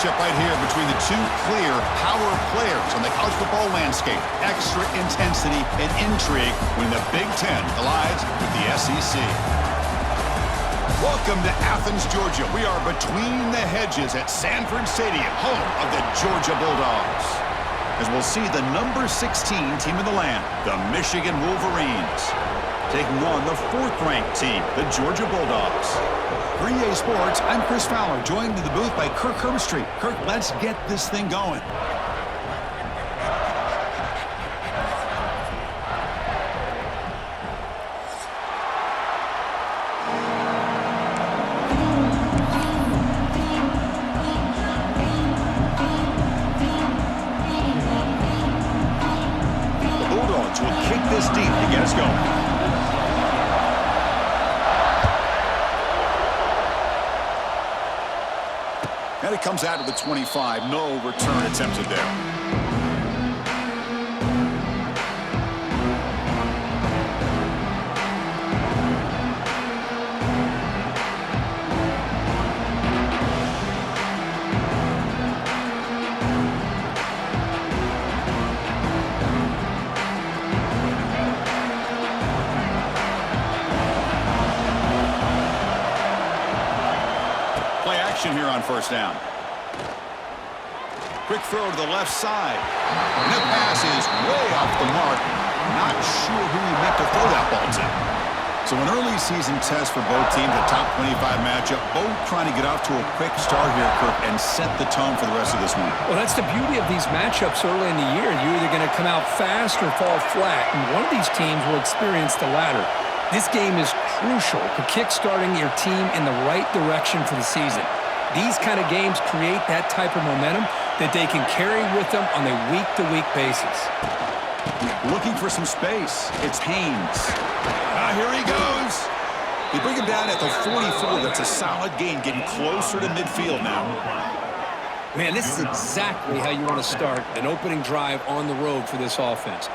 matchup right here between the two clear power players on the college football landscape. Extra intensity and intrigue when the Big Ten collides with the SEC. Welcome to Athens, Georgia. We are between the hedges at Sanford Stadium, home of the Georgia Bulldogs. As we'll see the number 16 team in the land, the Michigan Wolverines, taking on the 4th-ranked team, the Georgia Bulldogs. For EA Sports, I'm Chris Fowler, joined in the booth by Kirk Herbstreit. Kirk, let's get this thing going. The Bulldogs will kick this deep to get us going. And it comes out of the 25. No return attempted there. Play action here on first down. Quick throw to the left side. And that pass is way off the mark. Not sure who he meant to throw that ball to. So an early season test for both teams, a top 25 matchup. Both trying to get off to a quick start here, Kirk, and set the tone for the rest of this one. Well, that's the beauty of these matchups early in the year. You're either going to come out fast or fall flat, and one of these teams will experience the latter. This game is crucial for kickstarting your team in the right direction for the season. These kind of games create that type of momentum that they can carry with them on a week-to-week basis. Looking for some space. It's Haynes. Here he goes. They bring him down at the 44. That's a solid gain, getting closer to midfield now. Man, this is exactly how you want to start an opening drive on the road for this offense.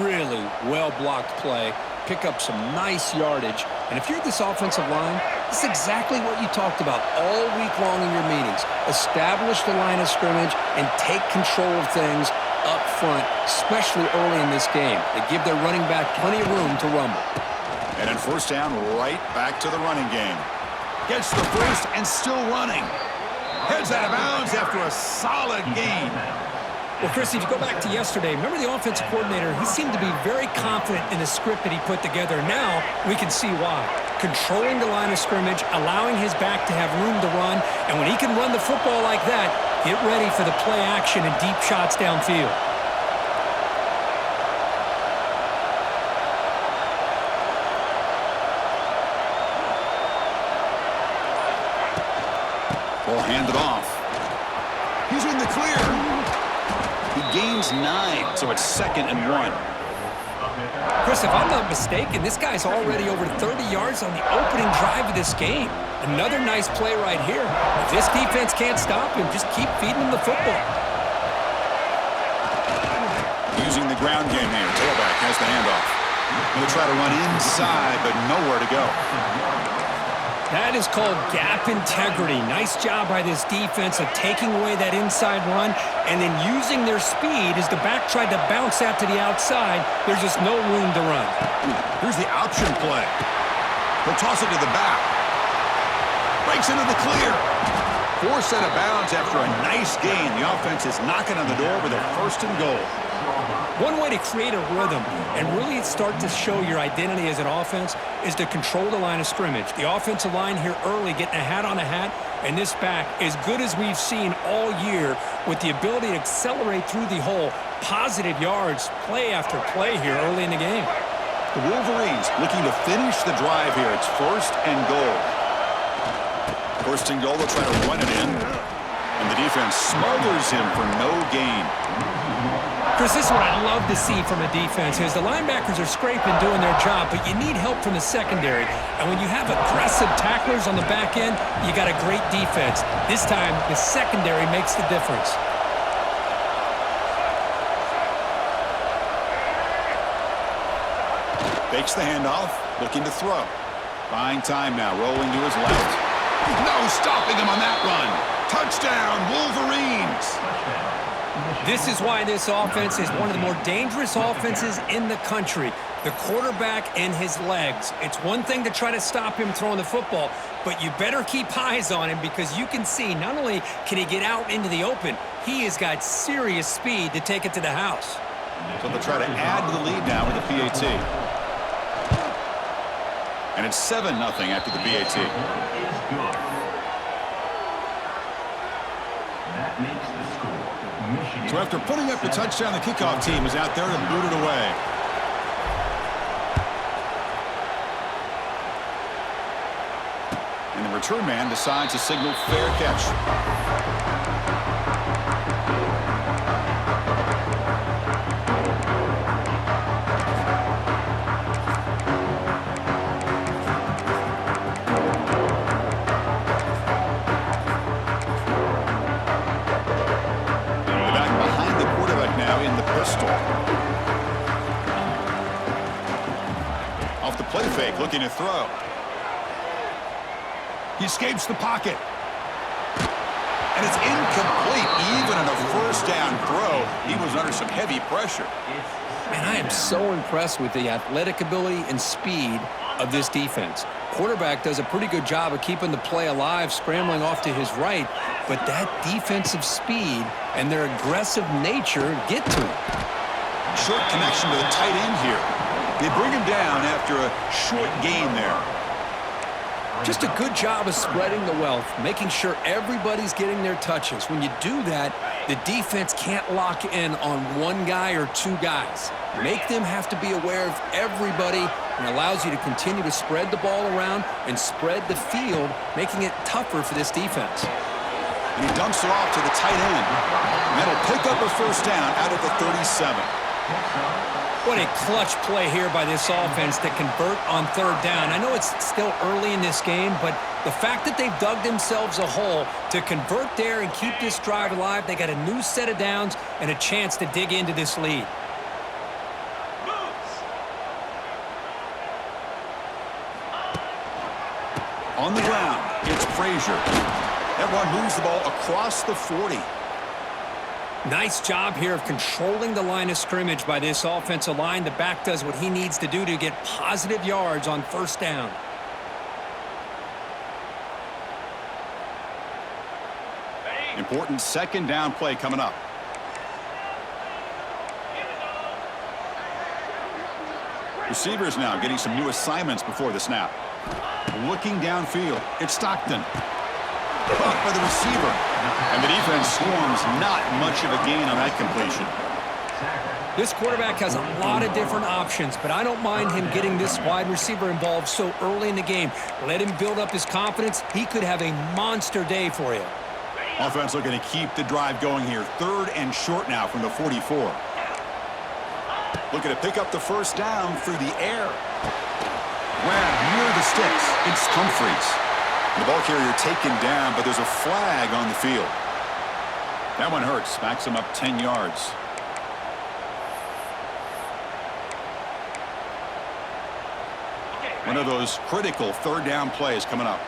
Really well-blocked play. Pick up some nice yardage. And if you're this offensive line, this is exactly what you talked about all week long in your meetings. Establish the line of scrimmage and take control of things up front, especially early in this game. They give their running back plenty of room to rumble. And on first down, right back to the running game. Gets the first and still running. Heads out of bounds after a solid gain. Well, Chris, if you go back to yesterday, remember the offensive coordinator, he seemed to be very confident in the script that he put together. Now we can see why. Controlling the line of scrimmage, allowing his back to have room to run, and when he can run the football like that, get ready for the play action and deep shots downfield. Ball handed off. He's in the clear. He gains 9, so it's 2nd and 1. Chris, if I'm not mistaken, this guy's already over 30 yards on the opening drive of this game. Another nice play right here. If this defense can't stop him, just keep feeding him the football. Using the ground game here. Tailback has the handoff. Going to try to run inside, but nowhere to go. That is called gap integrity. Nice job by this defense of taking away that inside run and then using their speed as the back tried to bounce out to the outside. There's just no room to run. Here's the option play. He'll toss it to the back. Breaks into the clear. Forced out of bounds after a nice gain. The offense is knocking on the door with a 1st and goal. One way to create a rhythm and really start to show your identity as an offense is to control the line of scrimmage. The offensive line here early getting a hat on a hat, and this back, as good as we've seen all year, with the ability to accelerate through the hole, positive yards, play after play here early in the game. The Wolverines looking to finish the drive here. It's 1st and goal. 1st and goal, they'll try to run it in, and the defense smothers him for no gain. Chris, this is what I love to see from a defense is the linebackers are scraping, doing their job, but you need help from the secondary. And when you have aggressive tacklers on the back end, you got a great defense. This time, the secondary makes the difference. Fakes the handoff, looking to throw. Buying time now, rolling to his left. No stopping him on that run. Touchdown, Wolverines! This is why this offense is one of the more dangerous offenses in the country. The quarterback and his legs. It's one thing to try to stop him throwing the football, but you better keep eyes on him because you can see not only can he get out into the open, he has got serious speed to take it to the house. So they'll try to add to the lead now with the PAT. And it's 7-0 after the PAT. So after putting up the touchdown, the kickoff team is out there to boot it away. And the return man decides to signal fair catch. Off the play fake, looking to throw. He escapes the pocket. And it's incomplete. Even on a first down throw, he was under some heavy pressure. Man, I am so impressed with the athletic ability and speed of this defense. Quarterback does a pretty good job of keeping the play alive, scrambling off to his right, but that defensive speed and their aggressive nature get to him. Short connection to the tight end here. They bring him down after a short gain there. Just a good job of spreading the wealth, making sure everybody's getting their touches. When you do that, the defense can't lock in on one guy or two guys. Make them have to be aware of everybody, and allows you to continue to spread the ball around and spread the field, making it tougher for this defense. And he dumps it off to the tight end. And that'll pick up a first down out of the 37. What a clutch play here by this offense to convert on third down. I know it's still early in this game, but the fact that they've dug themselves a hole to convert there and keep this drive alive, they got a new set of downs and a chance to dig into this lead. On the ground, it's Frazier. That one moves the ball across the 40. Nice job here of controlling the line of scrimmage by this offensive line. The back does what he needs to do to get positive yards on first down. Important second down play coming up. Receivers now getting some new assignments before the snap. Looking downfield, it's Stockton. Caught by the receiver. And the defense swarms, not much of a gain on that completion. This quarterback has a lot of different options, but I don't mind him getting this wide receiver involved so early in the game. Let him build up his confidence. He could have a monster day for you. Offense looking to keep the drive going here. Third and short now from the 44. Looking to pick up the first down through the air. Grab near the sticks. It's Humphries. The ball carrier taken down, but there's a flag on the field. That one hurts. Backs him up 10 yards. One of those critical third down plays coming up.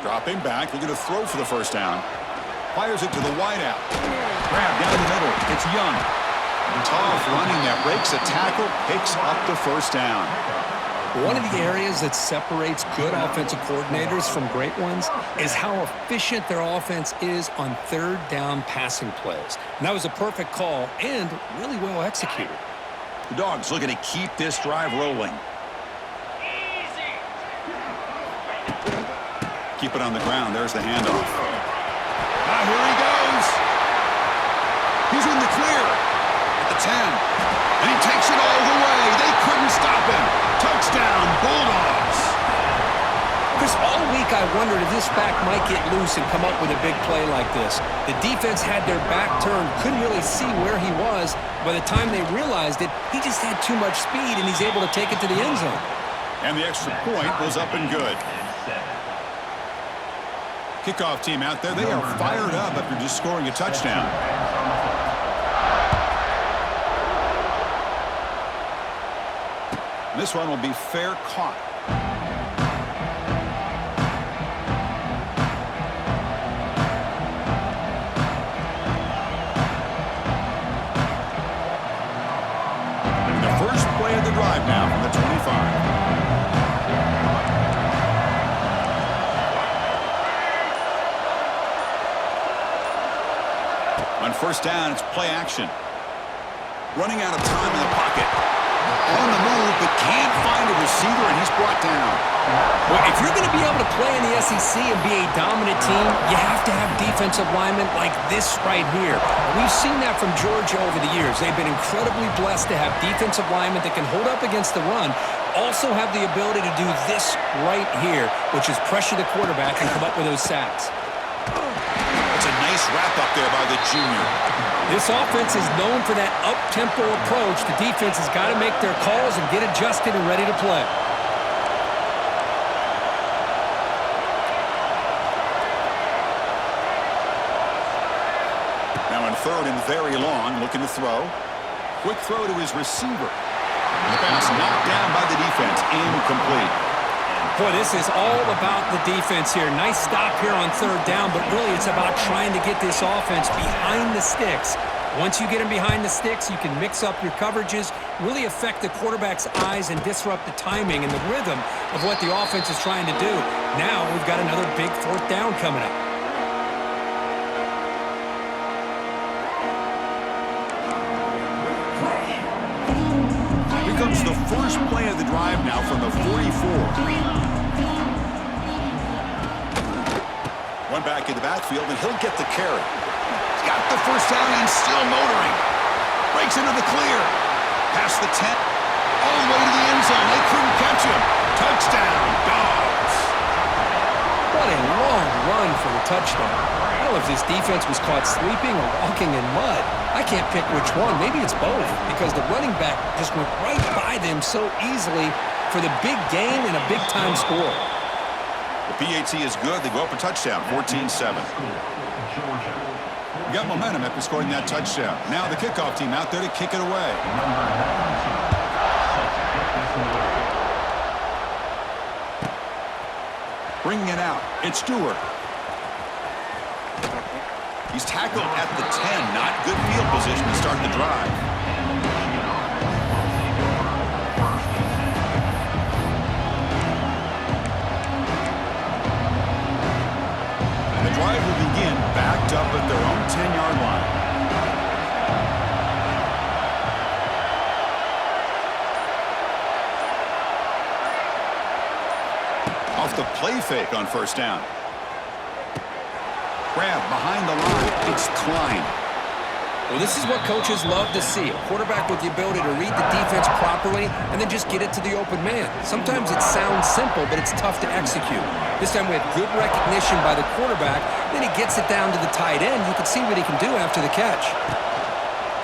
Dropping back, looking to throw for the first down. Fires it to the wideout. Grab down the middle. It's Young. Tough running that breaks a tackle, picks up the first down. One of the areas that separates good offensive coordinators from great ones is how efficient their offense is on third down passing plays. And that was a perfect call and really well executed. The Dogs looking to keep this drive rolling. Keep it on the ground. There's the handoff. Ah, here he goes. He's in the clear at the 10. And he takes it all the way. They couldn't stop him. Touchdown, Bulldogs. Chris, all week I wondered if this back might get loose and come up with a big play like this. The defense had their back turned, couldn't really see where he was. By the time they realized it, he just had too much speed, and he's able to take it to the end zone. And the extra point was up and good. Kickoff team out there, they are fired up after just scoring a touchdown. This one will be fair caught. The first play of the drive now from the 25. On first down, it's play action. Running out of time in the pocket. On the move, but can't find a receiver, and he's brought down. Well, if you're going to be able to play in the SEC and be a dominant team, you have to have defensive linemen like this right here. We've seen that from Georgia over the years. They've been incredibly blessed to have defensive linemen that can hold up against the run, also have the ability to do this right here, which is pressure the quarterback and come up with those sacks. It's a nice wrap-up there by the junior. This offense is known for that up-tempo approach. The defense has got to make their calls and get adjusted and ready to play. Now in third and very long, looking to throw. Quick throw to his receiver. The pass knocked down by the defense. Incomplete. Boy, this is all about the defense here. Nice stop here on third down, but really it's about trying to get this offense behind the sticks. Once you get them behind the sticks, you can mix up your coverages, really affect the quarterback's eyes and disrupt the timing and the rhythm of what the offense is trying to do. Now we've got another big fourth down coming up. Here comes the first play of the drive now from the 44. One back in the backfield, and he'll get the carry. He's got the first down and still motoring. Breaks into the clear. Past the 10. All the way to the end zone. They couldn't catch him. Touchdown, Dogs. What a long run for the touchdown. I don't know if this defense was caught sleeping or walking in mud. I can't pick which one. Maybe it's both, because the running back just went right by them so easily for the big gain and a big-time score. The PAT is good. They go up a touchdown, 14-7. We got momentum after scoring that touchdown. Now the kickoff team out there to kick it away. Bringing it out. It's Stewart. He's tackled at the 10. Not good field position to start the drive. The drive will begin backed up at their own 10-yard line. Off the play fake on first down. Grab behind the line. It's Klein. Well, this is what coaches love to see. A quarterback with the ability to read the defense properly and then just get it to the open man. Sometimes it sounds simple, but it's tough to execute. This time we had good recognition by the quarterback. Then he gets it down to the tight end. You can see what he can do after the catch.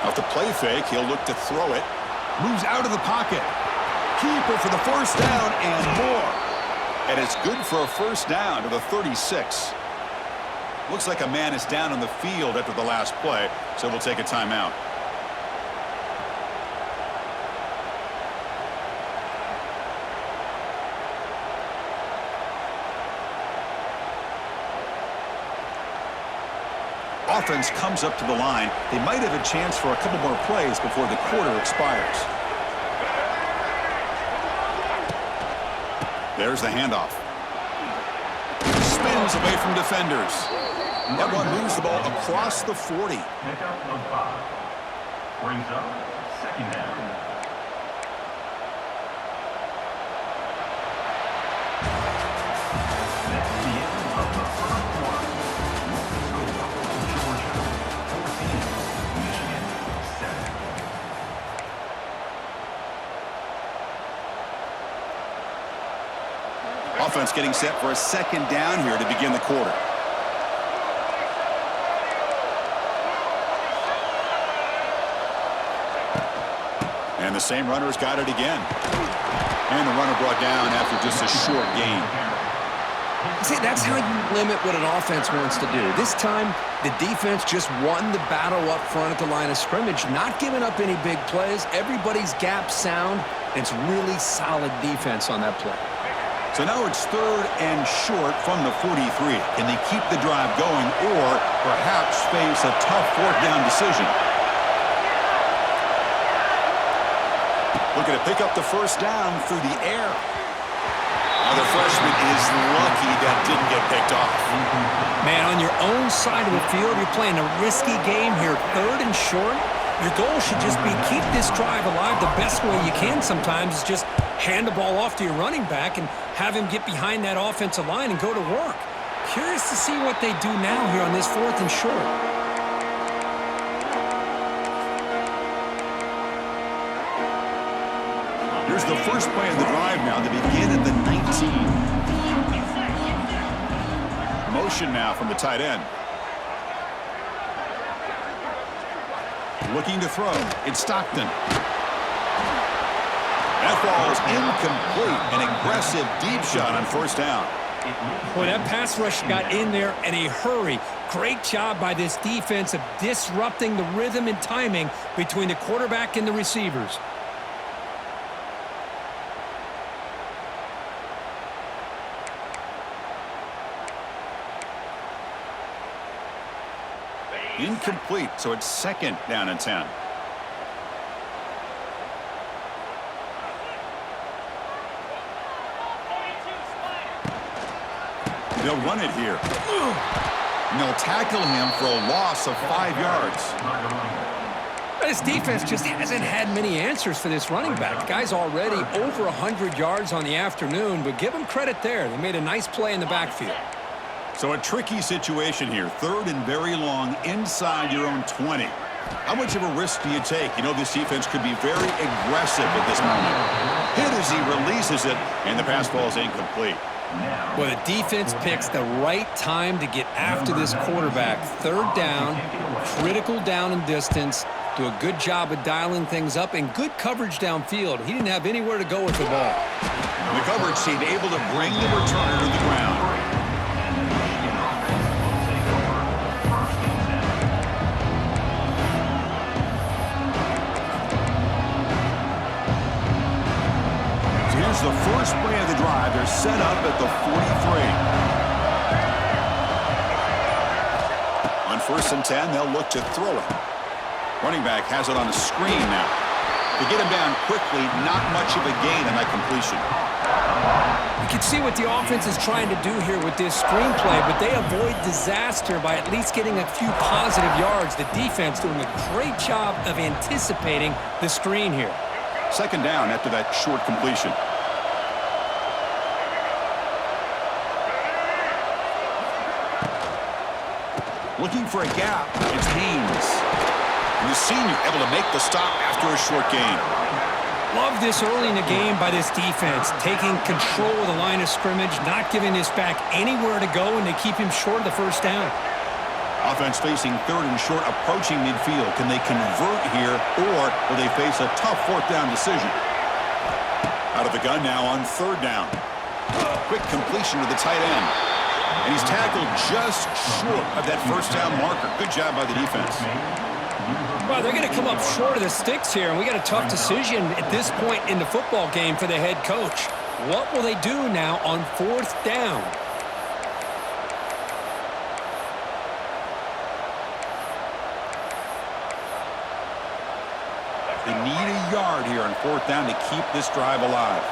Off the play fake, he'll look to throw it. Moves out of the pocket. Keeper for the first down and more. And it's good for a first down to the 36. Looks like a man is down on the field after the last play, so we'll take a timeout. Offense comes up to the line. They might have a chance for a couple more plays before the quarter expires. There's the handoff. Spins away from defenders. That one moves the ball across the 40. Pickup of 5. Brings up second down. That's the end of the first quarter. Georgia 14, Michigan 7. Offense getting set for a second down here to begin the quarter. And the same runner's got it again. And the runner brought down after just a short gain. See, that's how you limit what an offense wants to do. This time, the defense just won the battle up front at the line of scrimmage, not giving up any big plays. Everybody's gap sound, It's really solid defense on that play. So now it's 3rd and short from the 43. Can they keep the drive going or perhaps face a tough 4th down decision? Looking to pick up the 1st down through the air. Now the freshman is lucky that didn't get picked off. Man, on your own side of the field, you're playing a risky game here, 3rd and short. Your goal should just be keep this drive alive the best way you can sometimes is just hand the ball off to your running back and have him get behind that offensive line and go to work. Curious to see what they do now here on this 4th and short. Here's the first play of the drive now. They begin at the 19. Motion now from the tight end. Looking to throw. It's Stockton. That ball is incomplete. An aggressive deep shot on 1st down. Boy, that pass rush got in there in a hurry. Great job by this defense of disrupting the rhythm and timing between the quarterback and the receivers. Incomplete, so it's 2nd down and 10. They'll run it here. And they'll tackle him for a loss of 5 yards. This defense just hasn't had many answers for this running back. The guy's already over 100 yards on the afternoon, but give him credit there. They made a nice play in the backfield. So a tricky situation here. 3rd and very long inside your own 20. How much of a risk do you take? You know this defense could be very aggressive at this moment. Hit as he releases it, and the pass ball is incomplete. Well, the defense picks the right time to get after this quarterback. 3rd down, critical down and distance. Do a good job of dialing things up and good coverage downfield. He didn't have anywhere to go with the ball. The coverage team able to bring the returner to the ground. Here's the first play of the drive. They're set up at the 43. On 1st and 10, they'll look to throw it. Running back has it on the screen now. To get him down quickly, not much of a gain on that completion. You can see what the offense is trying to do here with this screenplay, but they avoid disaster by at least getting a few positive yards. The defense doing a great job of anticipating the screen here. 2nd down after that short completion. Looking for a gap, it's Haynes. And the senior able to make the stop after a short gain. Love this early in the game by this defense, taking control of the line of scrimmage, not giving this back anywhere to go, and they keep him short of the 1st down. Offense facing 3rd and short, approaching midfield. Can they convert here, or will they face a tough 4th down decision? Out of the gun now on 3rd down. Quick completion to the tight end. And he's tackled just short of that 1st down marker. Good job by the defense. Well, they're going to come up short of the sticks here, and we got a tough decision at this point in the football game for the head coach. What will they do now on 4th down? They need a yard here on 4th down to keep this drive alive.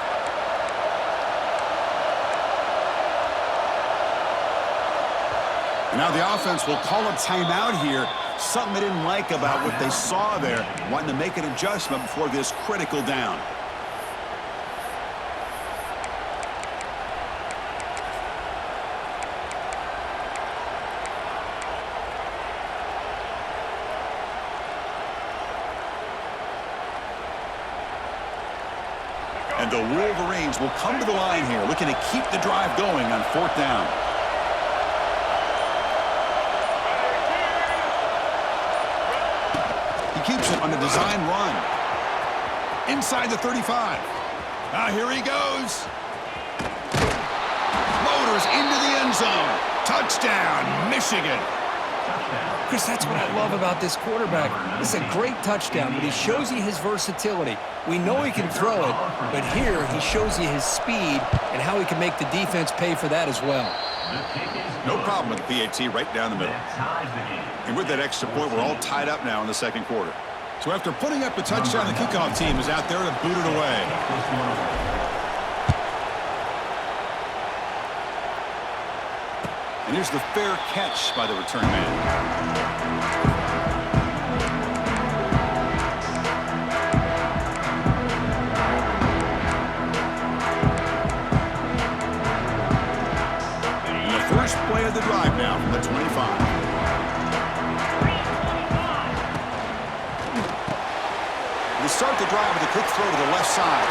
And now the offense will call a timeout here. Something they didn't like about what they saw there. Wanting to make an adjustment before this critical down. And the Wolverines will come to the line here, looking to keep the drive going on 4th down. Keeps it on the design run. Inside the 35. Here he goes. Motors into the end zone. Touchdown, Michigan. Chris, that's what I love about this quarterback. It's a great touchdown, but he shows you his versatility. We know he can throw it, but here he shows you his speed and how he can make the defense pay for that as well. No problem with the PAT right down the middle. And with that extra point, we're all tied up now in the second quarter. So after putting up the touchdown, the kickoff team is out there to boot it away. And here's the fair catch by the return man. First play of the drive now from the 25. They start the drive with a quick throw to the left side.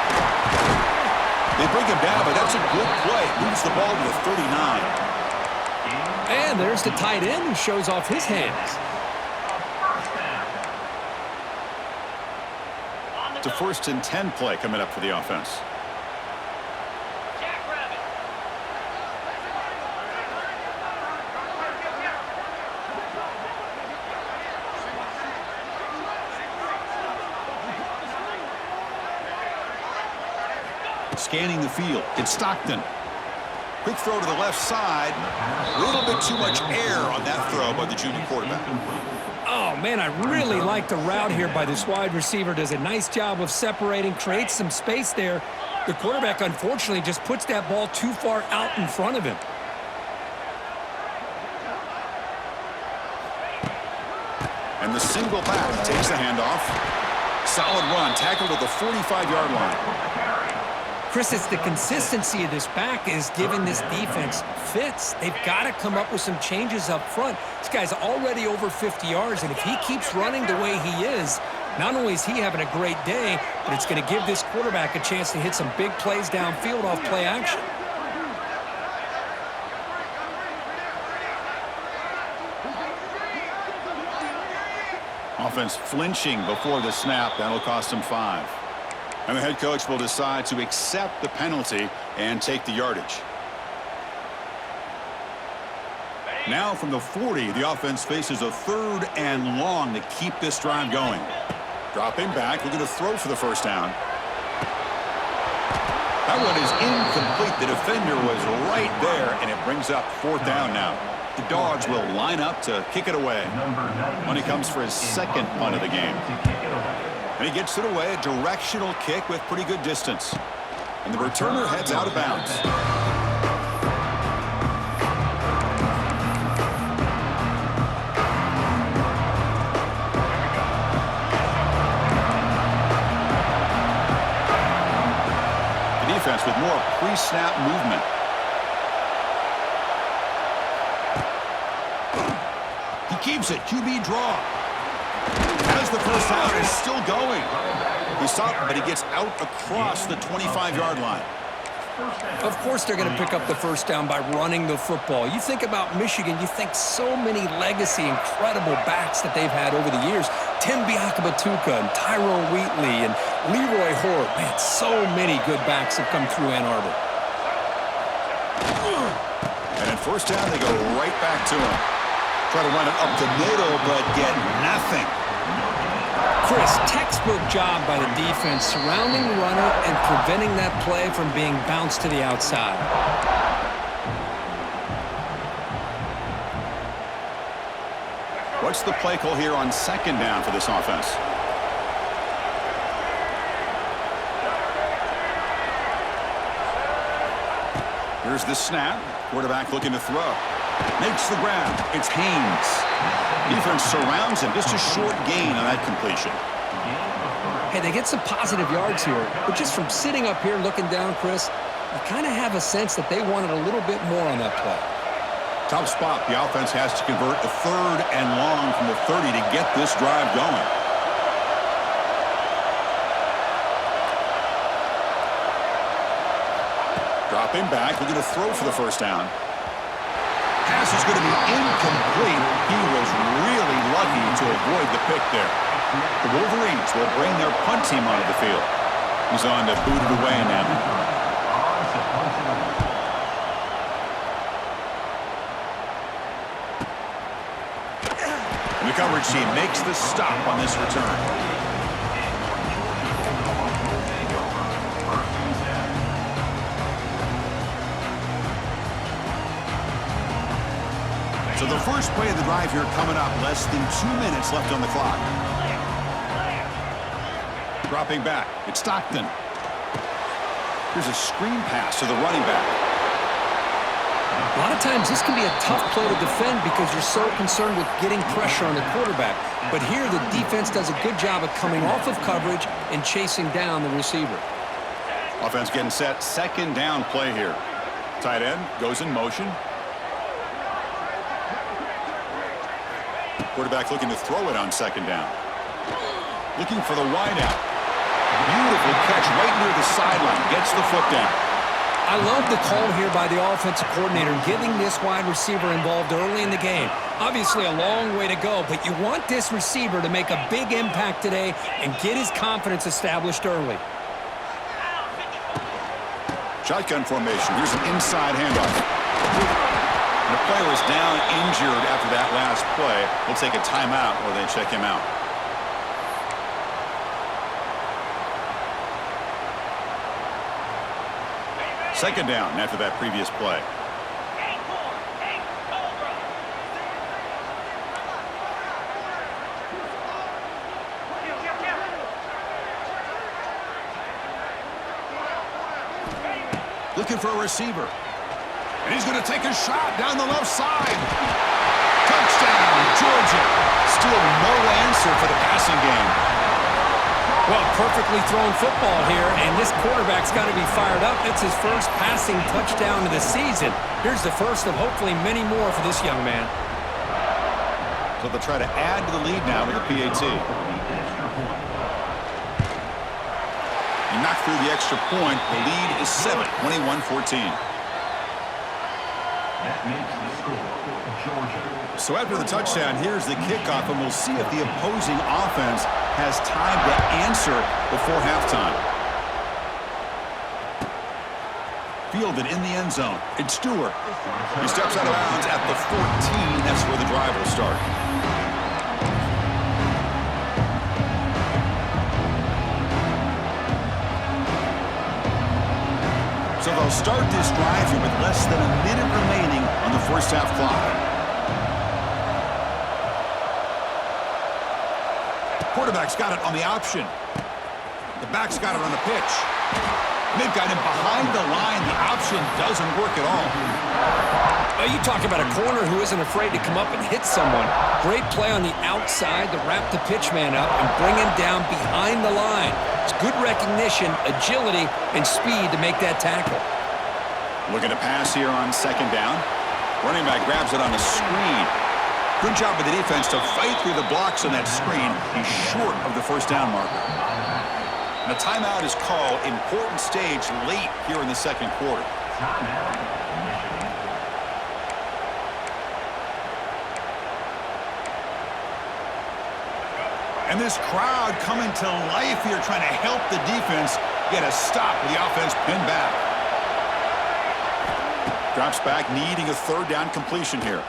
They bring him down, but that's a good play. Moves the ball to the 39. And there's the tight end who shows off his hands. It's a 1st and 10 play coming up for the offense. Scanning the field. It's Stockton. Quick throw to the left side. A little bit too much air on that throw by the junior quarterback. Oh, man, I really like the route here by this wide receiver. Does a nice job of separating, creates some space there. The quarterback, unfortunately, just puts that ball too far out in front of him. And the single back takes the handoff. Solid run. Tackled at the 45-yard line. Chris, it's the consistency of this back is giving this defense fits. They've got to come up with some changes up front. This guy's already over 50 yards, and if he keeps running the way he is, not only is he having a great day, but it's going to give this quarterback a chance to hit some big plays downfield off play action. Offense flinching before the snap. That'll cost him 5. And the head coach will decide to accept the penalty and take the yardage. Now from the 40, the offense faces a 3rd and long to keep this drive going. Dropping back, looking to throw for the first down. That one is incomplete. The defender was right there, and it brings up 4th down now. The Dogs will line up to kick it away. When he comes for his 2nd punt of the game. And he gets it away, a directional kick with pretty good distance. And the returner heads out of bounds. The defense with more pre-snap movement. He keeps it, QB draw. As the first down is still going. He stopped, but he gets out across the 25-yard line. Of course they're going to pick up the first down by running the football. You think about Michigan, you think so many legacy, incredible backs that they've had over the years. Tim Biakabatuka and Tyrone Wheatley and Leroy Hort. Man, so many good backs have come through Ann Arbor. And at first down, they go right back to him. Try to run it up the middle, but get nothing. Chris, textbook job by the defense surrounding the runner and preventing that play from being bounced to the outside. What's the play call here on 2nd down for this offense? Here's the snap. Quarterback looking to throw. Makes the grab. It's Haynes. Defense surrounds him. Just a short gain on that completion. Hey, they get some positive yards here, but just from sitting up here looking down, Chris, you kind of have a sense that they wanted a little bit more on that play. Tough spot. The offense has to convert a 3rd and long from the 30 to get this drive going. Dropping back, looking to throw for the first down. Pass is going to be incomplete. He was really lucky to avoid the pick there. The Wolverines will bring their punt team onto the field. He's on to boot it away now. coverage team makes the stop on this return. So the first play of the drive here coming up. Less than 2 minutes left on the clock. Dropping back. It's Stockton. Here's a screen pass to the running back. A lot of times this can be a tough play to defend because you're so concerned with getting pressure on the quarterback. But here the defense does a good job of coming off of coverage and chasing down the receiver. Offense getting set. Second down play here. Tight end goes in motion. Quarterback looking to throw it on second down. Looking for the wideout. Beautiful catch right near the sideline. Gets the foot down. I love the call here by the offensive coordinator getting this wide receiver involved early in the game. Obviously a long way to go, but you want this receiver to make a big impact today and get his confidence established early. Shotgun formation. Here's an inside handoff. The player is down injured after that last play. We'll take a timeout or they check him out. Second down after that previous play. Looking for a receiver. And he's going to take a shot down the left side. Touchdown, Georgia. Still no answer for the passing game. Well, perfectly thrown football here, and this quarterback's got to be fired up. It's his first passing touchdown of the season. Here's the first of hopefully many more for this young man. So they'll try to add to the lead now with the PAT. He knocked through the extra point. The lead is 7, 21-14. That makes the score Georgia. So after the touchdown, here's the kickoff, and we'll see if the opposing offense has time to answer before halftime. Fielded in the end zone. It's Stewart. He steps out of bounds at the 14. That's where the drive will start. So they'll start this drive here with less than a minute remaining on the first half clock. Quarterback's got it on the option. The back's got it on the pitch. They've got him behind the line. The option doesn't work at all. You talk about a corner who isn't afraid to come up and hit someone. Great play on the outside to wrap the pitch man up and bring him down behind the line. It's good recognition, agility, and speed to make that tackle. Looking to pass here on second down. Running back grabs it on the screen. Good job by the defense to fight through the blocks on that screen. He's short of the first down marker. And a timeout is called. Important stage late here in the second quarter. And this crowd coming to life here, trying to help the defense get a stop with the offense pinned back. Drops back, needing a third down completion here.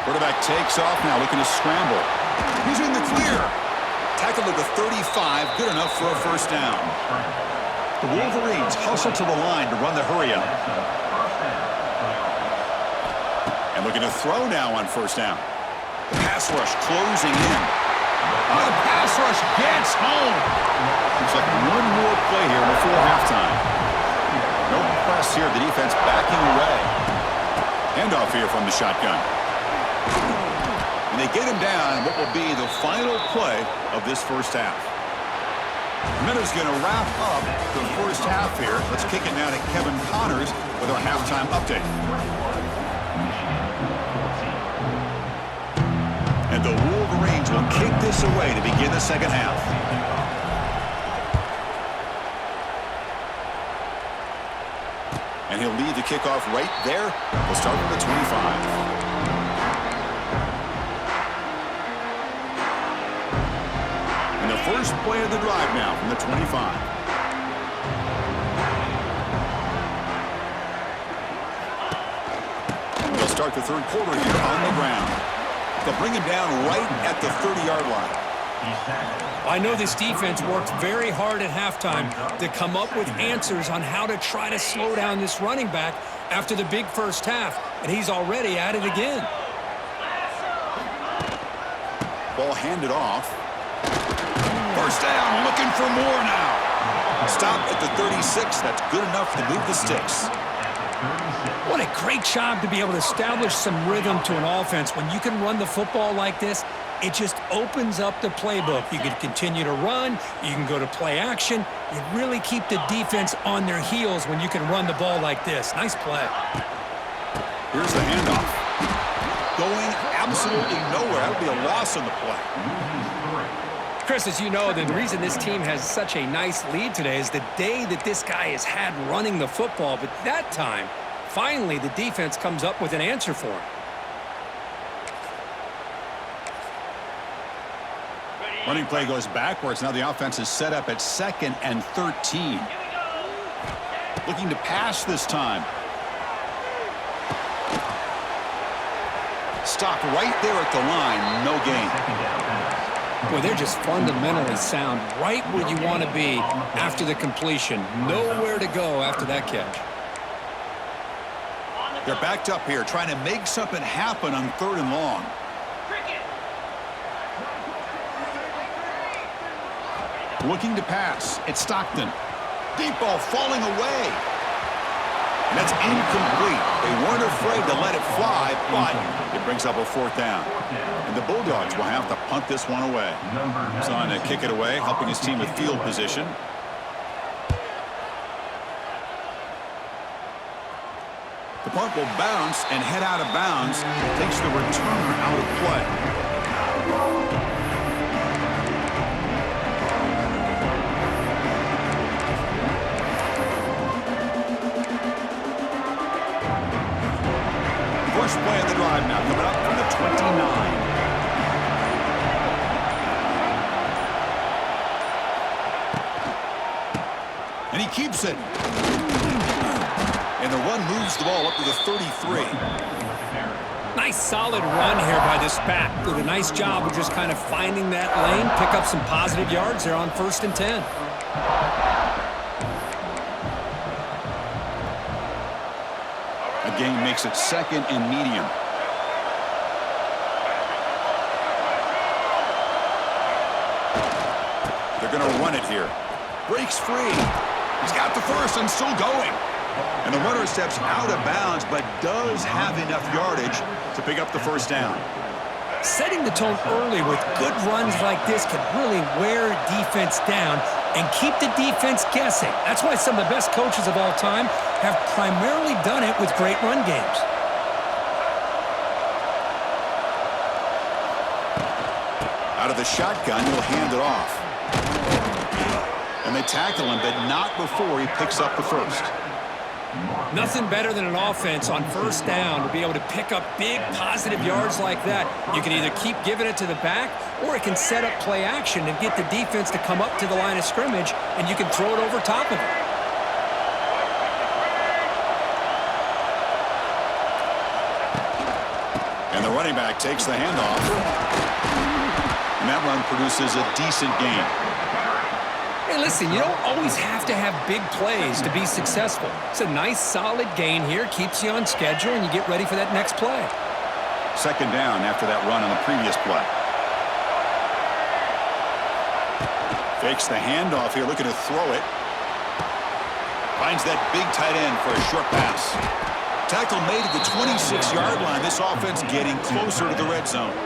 Quarterback takes off now, looking to scramble. He's in the clear. Tackled at the 35, good enough for a first down. The Wolverines hustle to the line to run the hurry up. And looking to throw now on first down. The pass rush closing in. The pass rush gets home. Looks like one more play here before halftime. No press here, the defense backing away. Handoff here from the shotgun. And they get him down what will be the final play of this first half. Miller's going to wrap up the first half here. Let's kick it now to Kevin Connors with our halftime update. And the Wolverines will kick this away to begin the second half. And he'll lead the kickoff right there. We'll start with the 25. And the first play of the drive now from the 25. And they'll start the third quarter here on the ground. They'll bring him down right at the 30-yard line. I know this defense worked very hard at halftime to come up with answers on how to try to slow down this running back after the big first half, and he's already at it again. Ball handed off. First down, looking for more now. Stop at the 36. That's good enough to move the sticks. What a great job to be able to establish some rhythm to an offense. When you can run the football like this, it just opens up the playbook. You can continue to run. You can go to play action. You really keep the defense on their heels when you can run the ball like this. Nice play. Here's the handoff. Going absolutely nowhere. That would be a loss on the play. Chris, as you know, the reason this team has such a nice lead today is the day that this guy has had running the football. But that time, finally, the defense comes up with an answer for him. Running play goes backwards. Now the offense is set up at 2nd and 13. Looking to pass this time. Stop right there at the line. No gain. Boy, they're just fundamentally sound right where you want to be after the completion. Nowhere to go after that catch. They're backed up here trying to make something happen on 3rd and long. Looking to pass. It's Stockton. Deep ball falling away. And that's incomplete. They weren't afraid to let it fly, but it brings up a 4th down. And the Bulldogs will have to punt this one away. He's on to kick it away, helping his team with field position. The punt will bounce and head out of bounds. Takes the returner out of play. First play of the drive now, coming up from the 29. And he keeps it. And the run moves the ball up to the 33. Nice solid run here by this back. Did a nice job of just kind of finding that lane, pick up some positive yards there on 1st and 10. The game makes it 2nd and medium. They're going to run it here. Breaks free. He's got the first and still going. And the runner steps out of bounds, but does have enough yardage to pick up the 1st down. Setting the tone early with good runs like this can really wear defense down and keep the defense guessing. That's why some of the best coaches of all time have primarily done it with great run games. Out of the shotgun, he'll hand it off. And they tackle him, but not before he picks up the first. Nothing better than an offense on 1st down to be able to pick up big positive yards like that. You can either keep giving it to the back, or it can set up play action and get the defense to come up to the line of scrimmage, and you can throw it over top of it. And the running back takes the handoff. And that run produces a decent gain. Hey, listen, you don't always have to have big plays to be successful. It's a nice, solid gain here, keeps you on schedule, and you get ready for that next play. 2nd down after that run on the previous play. Fakes the handoff here, looking to throw it. Finds that big tight end for a short pass. Tackle made at the 26-yard line. This offense getting closer to the red zone.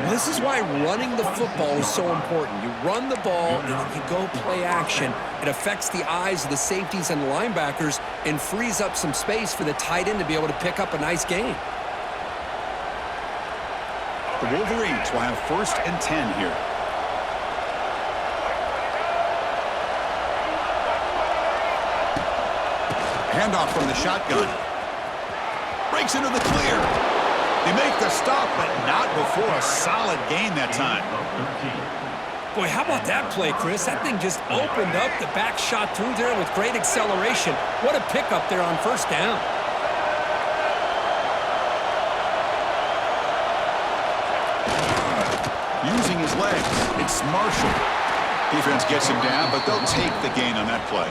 This is why running the football is so important. You run the ball, and then you go play action. It affects the eyes of the safeties and linebackers and frees up some space for the tight end to be able to pick up a nice gain. The Wolverines will have 1st and 10 here. Handoff from the shotgun. Breaks into the clear. They make the stop, but not before a solid gain that time. Boy, how about that play, Chris? That thing just opened up. The back shot through there with great acceleration. What a pickup there on 1st down. legs. It's Marshall. Defense gets him down, but they'll take the gain on that play.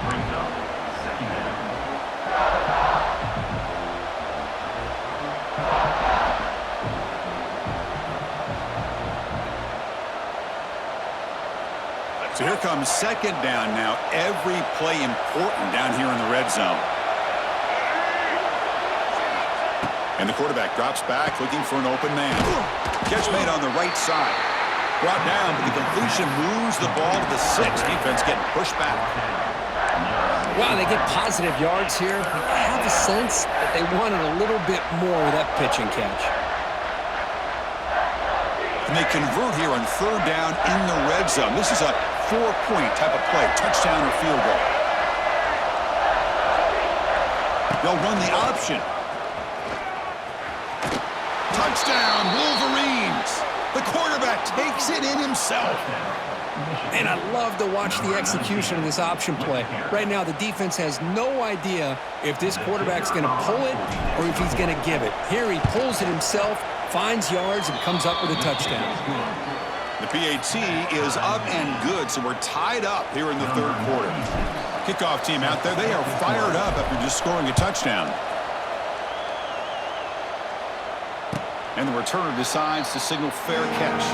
Brings up second down. So here comes second down now. Every play important down here in the red zone. And the quarterback drops back, looking for an open man. Catch made on the right side. Brought down, but the completion moves the ball to the 6. Defense getting pushed back. Wow, they get positive yards here. I have a sense that they wanted a little bit more of that pitch and catch. And they convert here on third down in the red zone. This is a 4-point type of play, touchdown or field goal. They'll run the option. Touchdown, Wolverines. The quarterback takes it in himself. And I love to watch the execution of this option play. Right now, the defense has no idea if this quarterback's going to pull it or if he's going to give it. Here he pulls it himself, finds yards, and comes up with a touchdown. The PAT is up and good, so we're tied up here in the third quarter. Kickoff team out there, they are fired up after just scoring a touchdown. And the returner decides to signal fair catch.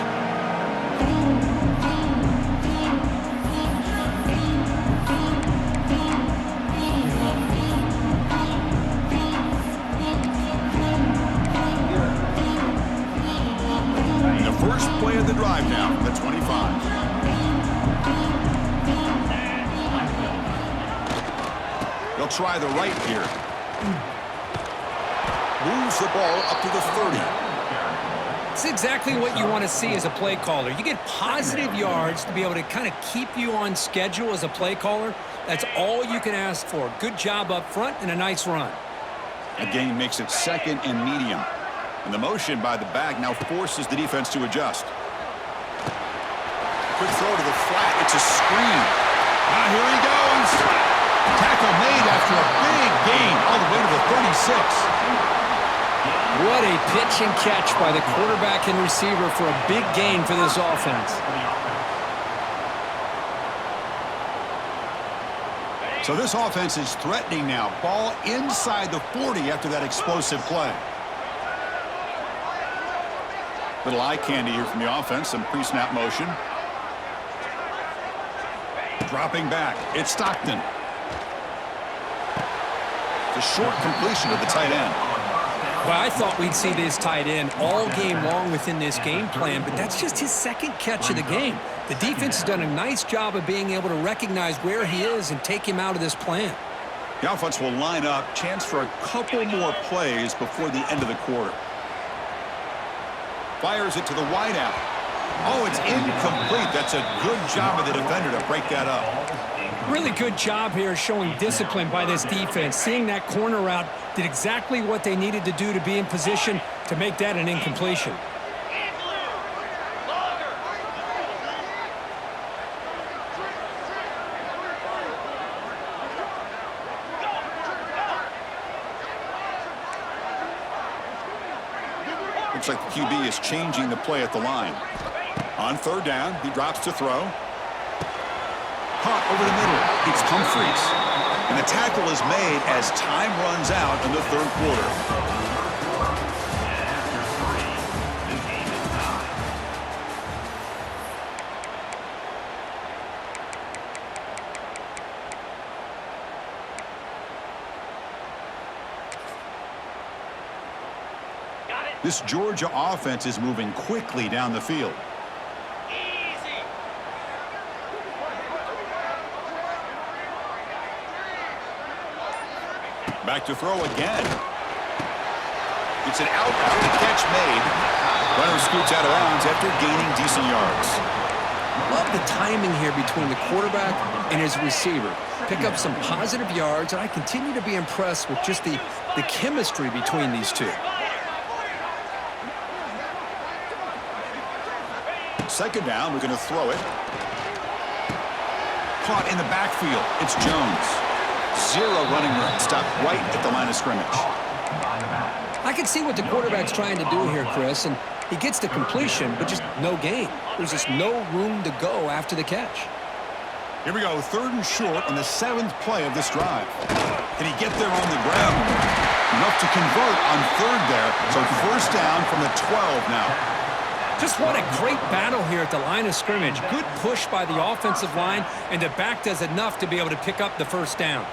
The first play of the drive now, the 25. They'll try the right here. Moves the ball up to the 30. It's exactly what you want to see as a play caller. You get positive yards to be able to kind of keep you on schedule as a play caller. That's all you can ask for. Good job up front and a nice run. The gain makes it second and medium. And the motion by the back now forces the defense to adjust. Quick throw to the flat. It's a screen. Here he goes. Tackle made after a big gain all the way to the 36. What a pitch and catch by the quarterback and receiver for a big gain for this offense. So this offense is threatening now. Ball inside the 40 after that explosive play. Little eye candy here from the offense. Some pre-snap motion. Dropping back. It's Stockton. It's a short completion to the tight end. Well, I thought we'd see this tight end all game long within this game plan, but that's just his second catch of the game. The defense has done a nice job of being able to recognize where he is and take him out of this plan. The offense will line up. Chance for a couple more plays before the end of the quarter. Fires it to the wideout. Oh, it's incomplete. That's a good job of the defender to break that up. Really good job here showing discipline by this defense. Seeing that corner route, did exactly what they needed to do to be in position to make that an incompletion. Looks like the QB is changing the play at the line. On third down, he drops to throw. Caught over the middle. It's Humphreys. And the tackle is made as time runs out in the third quarter. This Georgia offense is moving quickly down the field. Back to throw again. It's an out after the catch made. Runner scoots out of bounds after gaining decent yards. Love the timing here between the quarterback and his receiver. Pick up some positive yards, and I continue to be impressed with just the chemistry between these two. Second down, we're going to throw it. Caught in the backfield. It's Jones. Zero running room. Stopped right at the line of scrimmage. I I can see what the quarterback's trying to do here, Chris, and he gets the completion, but just no gain. There's just no room to go after the catch. Here we go, 3rd and short on the 7th play of this drive. Can he get there on the ground? Enough to convert on 3rd there, so 1st down from the 12 now. Just what a great battle here at the line of scrimmage. Good push by the offensive line, and the back does enough to be able to pick up the 1st down.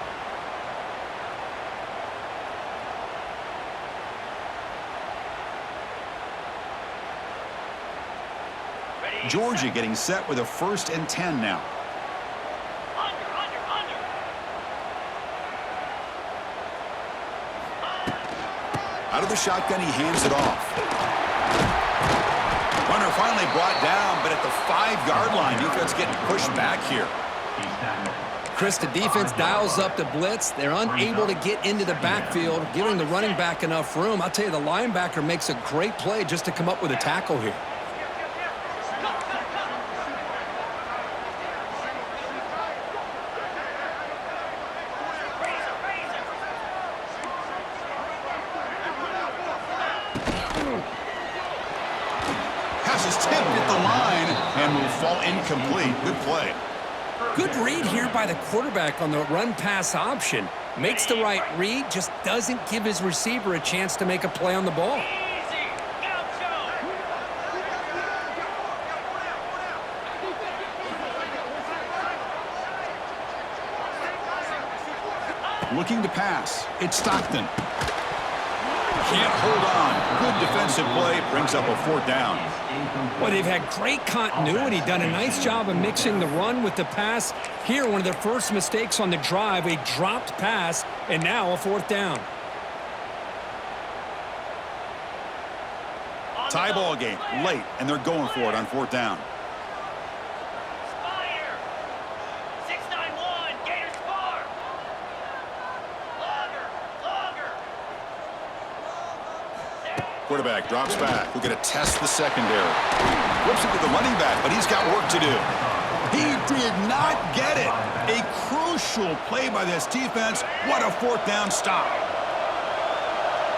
Georgia getting set with a 1st and 10 now. Out of the shotgun, he hands it off. Runner finally brought down, but at the 5-yard line, defense getting pushed back here. Chris, the defense dials up the blitz. They're unable to get into the backfield, giving the running back enough room. I'll tell you, the linebacker makes a great play just to come up with a tackle here. Is tipped at the line and will fall incomplete. Good play. Good read here by the quarterback on the run-pass option. Makes the right read, just doesn't give his receiver a chance to make a play on the ball. Looking to pass. It's Stockton. Can't hold on. Good defensive play. Brings up a 4th down. Well, they've had great continuity, done a nice job of mixing the run with the pass. Here, one of their first mistakes on the drive, a dropped pass, and now a 4th down. Tie ball game, late, and they're going for it on 4th down. Quarterback drops back. We're going to test the secondary. Flips it to the running back, but he's got work to do. He did not get it. A crucial play by this defense. What a 4th down stop.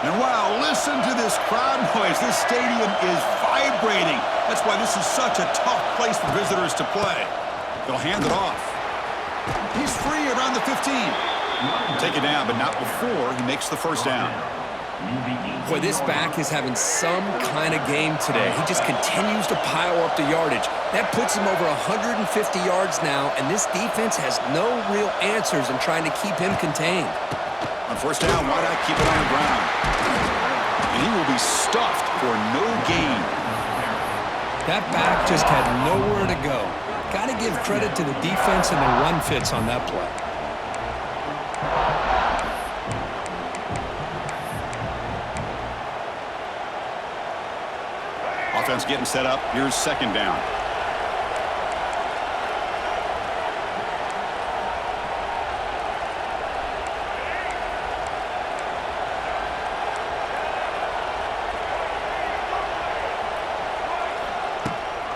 And wow, listen to this crowd noise. This stadium is vibrating. That's why this is such a tough place for visitors to play. They'll hand it off. He's free around the 15. Take it down, but not before he makes the 1st down. Boy, this back is having some kind of game today. He just continues to pile up the yardage. That puts him over 150 yards now, and this defense has no real answers in trying to keep him contained. On 1st down, why not keep it on the ground? And he will be stuffed for no gain. That back just had nowhere to go. Got to give credit to the defense and the run fits on that play. Offense getting set up. Here's 2nd down.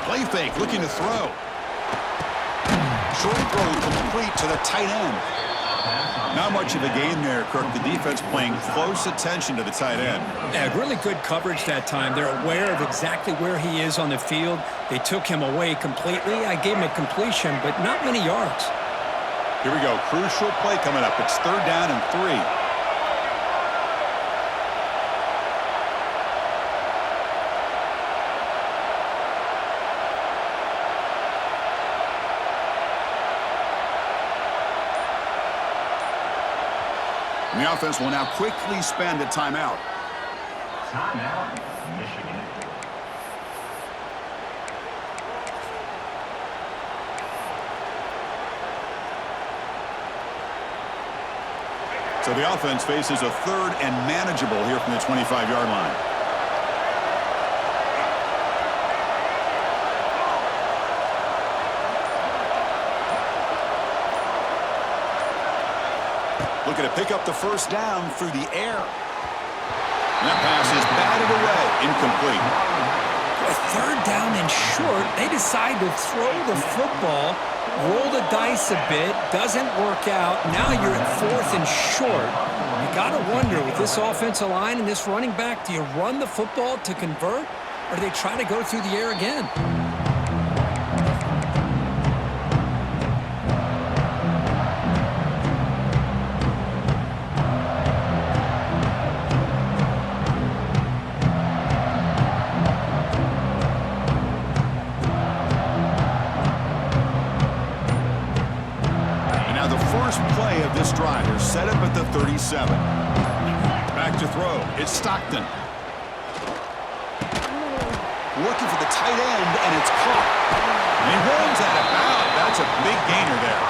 Play fake, looking to throw. Short throw complete to the tight end. Not much of a gain there, Kirk. The defense paying close attention to the tight end. Yeah, really good coverage that time. They're aware of exactly where he is on the field. They took him away completely. I gave him a completion, but not many yards. Here we go. Crucial play coming up. It's 3rd down and 3. And the offense will now quickly spend a timeout. Timeout, Michigan. So the offense faces a 3rd and manageable here from the 25-yard line. Looking to pick up the 1st down through the air. And that pass is batted away, incomplete. A 3rd down and short. They decide to throw the football. roll the dice a bit, doesn't work out. Now you're at 4th and short. You got to wonder, with this offensive line and this running back, do you run the football to convert, or do they try to go through the air again? Play of this drive is set up at the 37. Back to throw. It's Stockton. Looking for the tight end, and it's caught. And he runs out of bounds. That's a big gainer there.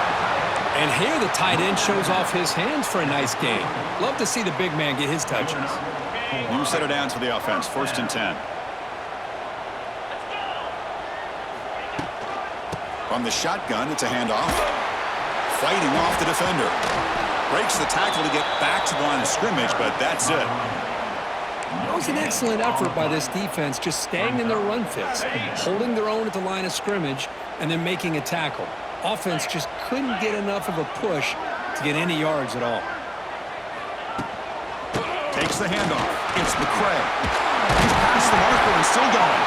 And here the tight end shows off his hands for a nice gain. Love to see the big man get his touches. You set it down to the offense. 1st and 10. From the shotgun, it's a handoff. Fighting off the defender. Breaks the tackle to get back to the line of scrimmage, but that's it. It was an excellent effort by this defense, just staying in their run fits, holding their own at the line of scrimmage, and then making a tackle. Offense just couldn't get enough of a push to get any yards at all. Takes the handoff. It's McCray. He's past the marker and still going.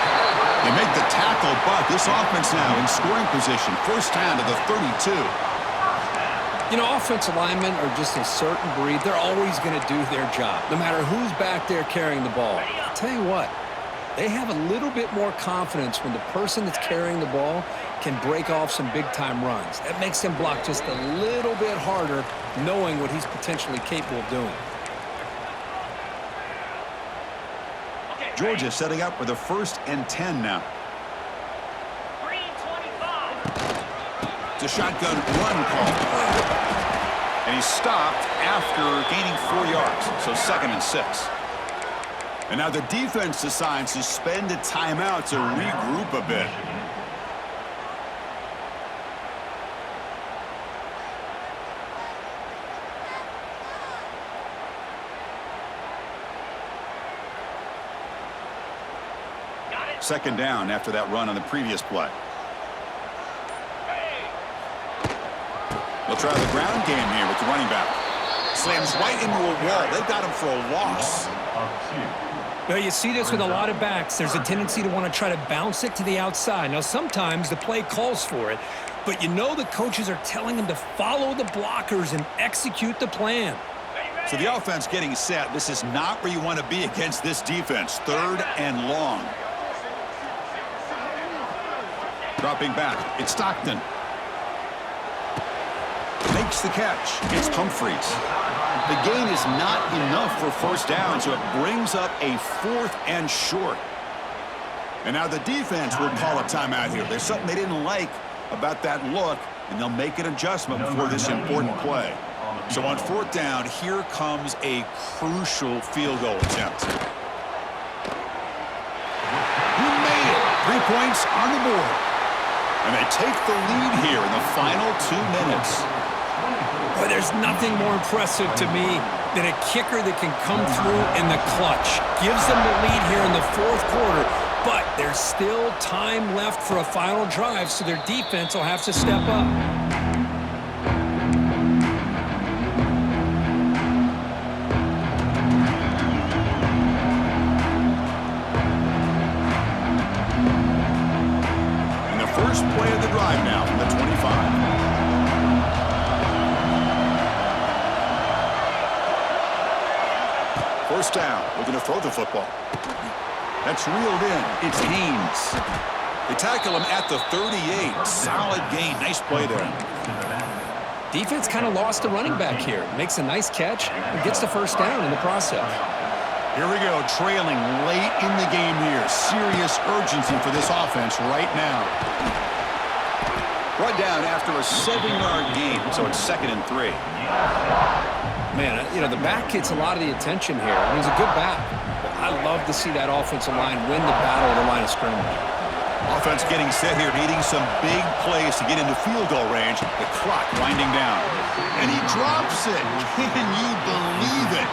They make the tackle, but this offense now in scoring position. 1st down to the 32. You know, offensive linemen are just a certain breed. They're always going to do their job, no matter who's back there carrying the ball. I'll tell you what, they have a little bit more confidence when the person that's carrying the ball can break off some big-time runs. That makes them block just a little bit harder, knowing what he's potentially capable of doing. Georgia setting up with a 1st and 10 now. It's a shotgun run call. And he's stopped after gaining 4 yards, so 2nd and 6. And now the defense decides to spend a timeout to regroup a bit. Second down after that run on the previous play. They'll try the ground game here with the running back. Slams right into a wall. They've got him for a loss. Well, you see this with a lot of backs. There's a tendency to want to try to bounce it to the outside. Now, sometimes the play calls for it, but you know the coaches are telling them to follow the blockers and execute the plan. So the offense getting set. This is not where you want to be against this defense. 3rd and long. Dropping back. It's Stockton. Makes the catch. It's Humphreys. The gain is not enough for 1st down, so it brings up a 4th and short. And now the defense will call a timeout here. There's something they didn't like about that look, and they'll make an adjustment before this important play. So on 4th down, here comes a crucial field goal attempt. He made it. 3 points on the board. And they take the lead here in the final 2 minutes. Boy, there's nothing more impressive to me than a kicker that can come through in the clutch. Gives them the lead here in the 4th quarter, but there's still time left for a final drive, so their defense will have to step up. And the first play of the drive now from the 25. First down, looking to throw the football. That's reeled in. It's Haynes. They tackle him at the 38. Solid gain. Nice play there. Defense kind of lost the running back here. Makes a nice catch and gets the 1st down in the process. Here we go, trailing late in the game here. Serious urgency for this offense right now. Brought down after a 7-yard gain, so it's 2nd and 3. Man, you know, the back gets a lot of the attention here. I mean, he's a good back. But I love to see that offensive line win the battle at the line of scrimmage. Offense getting set here, needing some big plays to get into field goal range. The clock winding down. And he drops it. Can you believe it?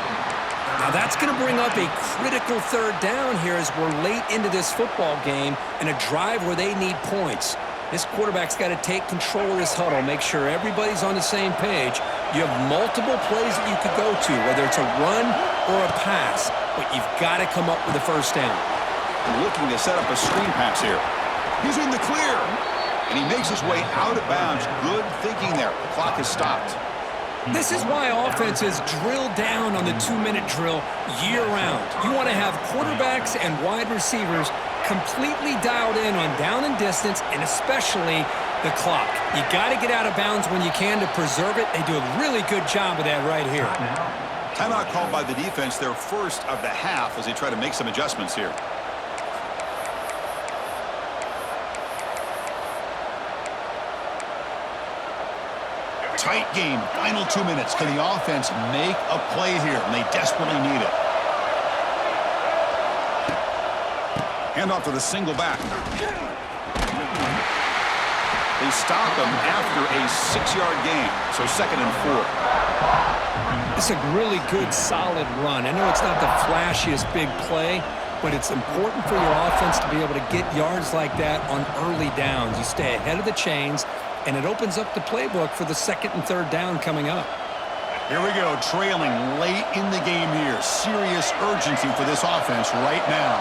Now that's going to bring up a critical 3rd down here as we're late into this football game in a drive where they need points. This quarterback's got to take control of this huddle, make sure everybody's on the same page. You have multiple plays that you could go to, whether it's a run or a pass, but you've got to come up with a first down. Looking to set up a screen pass here. He's in the clear. And he makes his way out of bounds. Good thinking there. The clock has stopped. This is why offenses drill down on the 2-minute drill year-round. You want to have quarterbacks and wide receivers completely dialed in on down and distance, and especially the clock. You got to get out of bounds when you can to preserve it. They do a really good job of that right here. Timeout called by the defense, their first of the half, as they try to make some adjustments here. Tight game, final 2 minutes. Can the offense make a play here? And they desperately need it. Handoff to the single back. They stop him after a 6-yard gain. So 2nd and 4. It's a really good, solid run. I know it's not the flashiest big play, but it's important for your offense to be able to get yards like that on early downs. You stay ahead of the chains, and it opens up the playbook for the 2nd and 3rd down coming up. Here we go, trailing late in the game here. Serious urgency for this offense right now.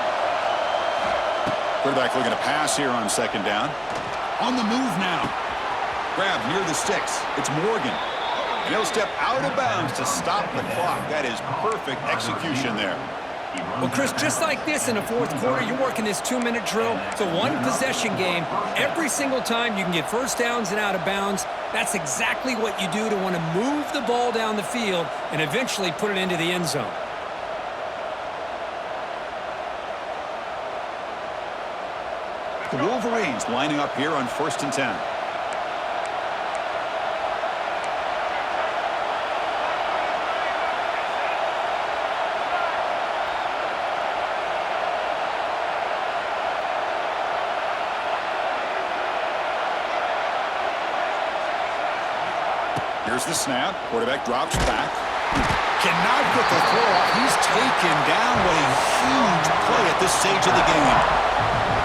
Quarterback looking to pass here on 2nd down. On the move now. Grab near the sticks. It's Morgan. And he'll step out of bounds to stop the clock. That is perfect execution there. Well, Chris, just like this in the 4th quarter, you're working this 2-minute drill. It's a one-possession game. Every single time you can get first downs and out of bounds. That's exactly what you do to want to move the ball down the field and eventually put it into the end zone. The Wolverines lining up here on 1st and 10. Here's the snap. Quarterback drops back. Cannot get the throw off. He's taken down. What a huge play at this stage of the game.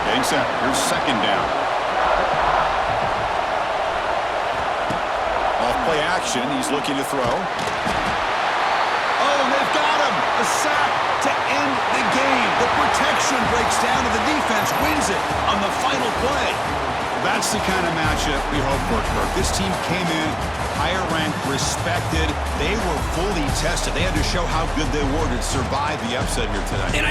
Getting set. Here's 2nd down. Off play action. He's looking to throw. Oh, and they've got him. A sack to end the game. The protection breaks down and the defense wins it on the final play. That's the kind of matchup we hope for, Kirk. This team came in higher ranked, respected. They were fully tested. They had to show how good they were to survive the upset here tonight.